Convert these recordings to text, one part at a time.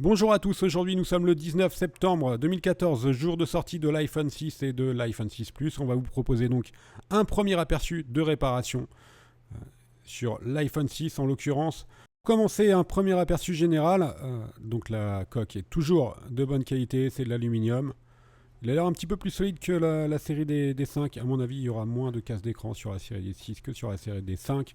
Bonjour à tous, aujourd'hui nous sommes le 19 septembre 2014, jour de sortie de l'iPhone 6 et de l'iPhone 6 Plus. On va vous proposer donc un premier aperçu de réparation sur l'iPhone 6 en l'occurrence. Pour commencer, un premier aperçu général. Donc la coque est toujours de bonne qualité, c'est de l'aluminium. Il a l'air un petit peu plus solide que la série des 5. À mon avis, il y aura moins de casse d'écran sur la série des 6 que sur la série des 5.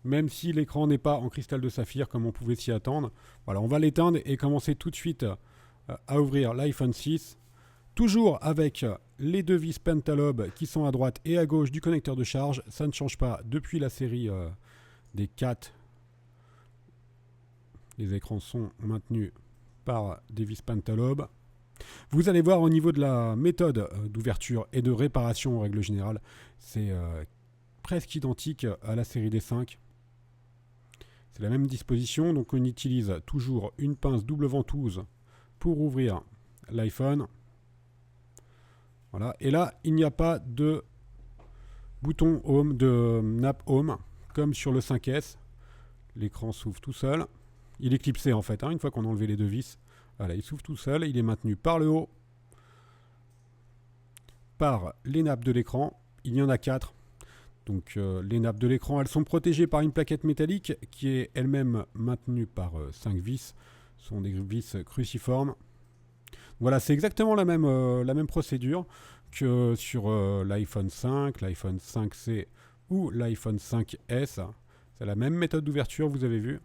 Même si l'écran n'est pas en cristal de saphir comme on pouvait s'y attendre. Voilà, on va l'éteindre et commencer tout de suite à ouvrir l'iPhone 6. Toujours avec les deux vis Pentalobe qui sont à droite et à gauche du connecteur de charge. Ça ne change pas depuis la série des 4. Les écrans sont maintenus par des vis Pentalobe. Vous allez voir au niveau de la méthode d'ouverture et de réparation en règle générale, c'est presque identique à la série des 5. C'est la même disposition, donc on utilise toujours une pince double ventouse pour ouvrir l'iPhone. Voilà, et là il n'y a pas de bouton home, de nappe home, comme sur le 5S. L'écran s'ouvre tout seul. Il est clipsé en fait, une fois qu'on a enlevé les deux vis. Voilà, il s'ouvre tout seul, il est maintenu par le haut, par les nappes de l'écran. Il y en a 4. Donc les nappes de l'écran, elles sont protégées par une plaquette métallique qui est elle-même maintenue par 5 vis. Ce sont des vis cruciformes. Voilà, c'est exactement la même procédure que sur l'iPhone 5, l'iPhone 5C ou l'iPhone 5S. C'est la même méthode d'ouverture, vous avez vu.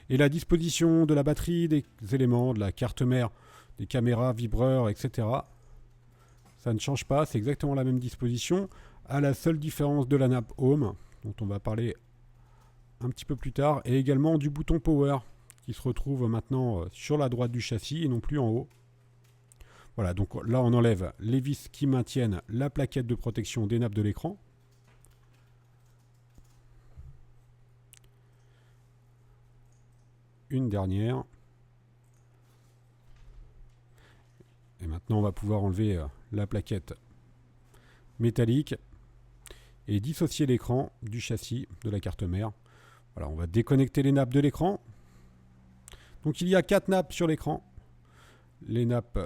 Et la disposition de la batterie, des éléments, de la carte mère, des caméras, vibreurs, etc. Ça ne change pas, c'est exactement la même disposition, à la seule différence de la nappe Home, dont on va parler un petit peu plus tard, et également du bouton Power, qui se retrouve maintenant sur la droite du châssis et non plus en haut. Voilà, donc là on enlève les vis qui maintiennent la plaquette de protection des nappes de l'écran. Une dernière. Et maintenant on va pouvoir enlever la plaquette métallique et dissocier l'écran du châssis de la carte mère. Voilà, on va déconnecter les nappes de l'écran. Donc il y a 4 nappes sur l'écran. Les nappes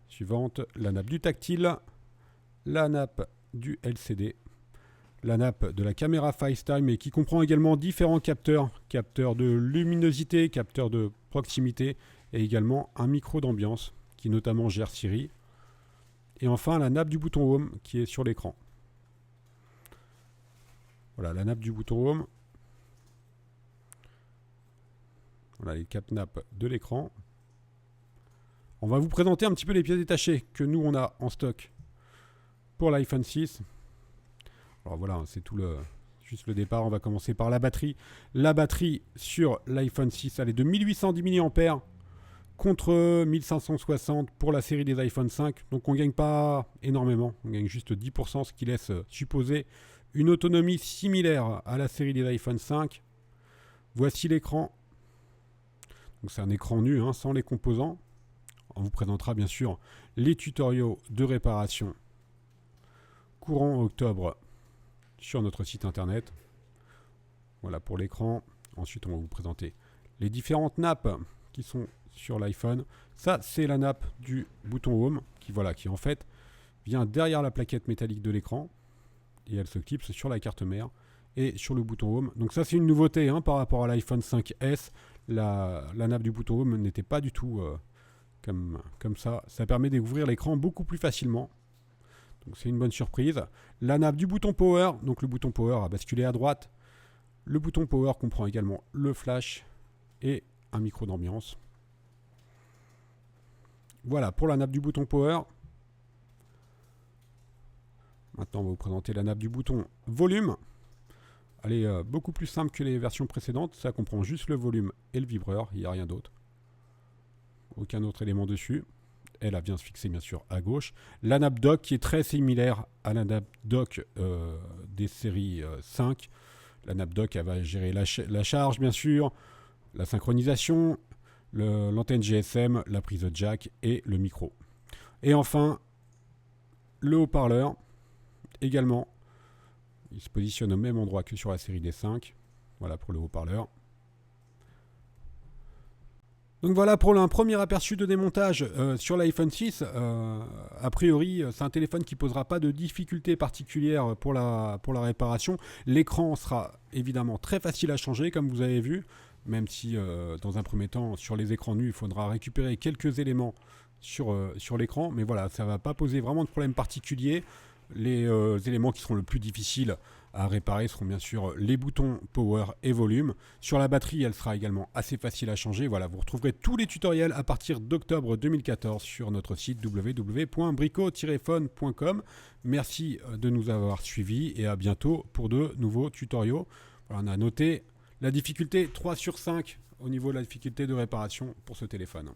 suivantes, la nappe du tactile, la nappe du LCD, la nappe de la caméra FaceTime et qui comprend également différents capteurs, capteurs de luminosité, capteurs de proximité et également un micro d'ambiance qui notamment gère Siri. Et enfin la nappe du bouton Home qui est sur l'écran. Voilà la nappe du bouton Home. Voilà les 4 nappes de l'écran. On va vous présenter un petit peu les pièces détachées que nous on a en stock pour l'iPhone 6. Alors voilà, c'est juste le départ. On va commencer par la batterie. La batterie sur l'iPhone 6, elle est de 1810 mAh contre 1560 pour la série des iPhone 5. Donc on ne gagne pas énormément, on gagne juste 10%, ce qui laisse supposer une autonomie similaire à la série des iPhone 5. Voici l'écran. Donc c'est un écran nu, sans les composants. On vous présentera bien sûr les tutoriaux de réparation courant octobre sur notre site internet. Voilà pour l'écran. Ensuite, on va vous présenter les différentes nappes qui sont sur l'iPhone. Ça, c'est la nappe du bouton Home qui en fait vient derrière la plaquette métallique de l'écran et elle se clipse sur la carte mère et sur le bouton Home. Donc ça, c'est une nouveauté par rapport à l'iPhone 5S. La nappe du bouton Home n'était pas du tout comme ça. Ça permet d'ouvrir l'écran beaucoup plus facilement. Donc c'est une bonne surprise. La nappe du bouton Power. Donc le bouton Power a basculé à droite. Le bouton Power comprend également le flash et un micro d'ambiance. Voilà pour la nappe du bouton Power. Maintenant, on va vous présenter la nappe du bouton Volume. Elle est beaucoup plus simple que les versions précédentes. Ça comprend juste le volume et le vibreur. Il n'y a rien d'autre. Aucun autre élément dessus. Elle vient se fixer bien sûr à gauche. La nappe dock qui est très similaire à la nappe dock des séries 5. La nappe dock elle va gérer la charge bien sûr, la synchronisation, l'antenne GSM, la prise jack et le micro. Et enfin, le haut-parleur également. Il se positionne au même endroit que sur la série des 5. Voilà pour le haut-parleur. Donc voilà pour un premier aperçu de démontage sur l'iPhone 6. A priori, c'est un téléphone qui ne posera pas de difficultés particulières pour la réparation. L'écran sera évidemment très facile à changer, comme vous avez vu, même si dans un premier temps, sur les écrans nus, il faudra récupérer quelques éléments sur l'écran. Mais voilà, ça ne va pas poser vraiment de problème particulier. Les éléments qui seront le plus difficiles à réparer seront bien sûr les boutons power et volume. Sur la batterie, elle sera également assez facile à changer. Voilà, vous retrouverez tous les tutoriels à partir d'octobre 2014 sur notre site www.brico-phone.com. Merci de nous avoir suivis et à bientôt pour de nouveaux tutoriaux. Voilà, on a noté la difficulté 3 sur 5 au niveau de la difficulté de réparation pour ce téléphone.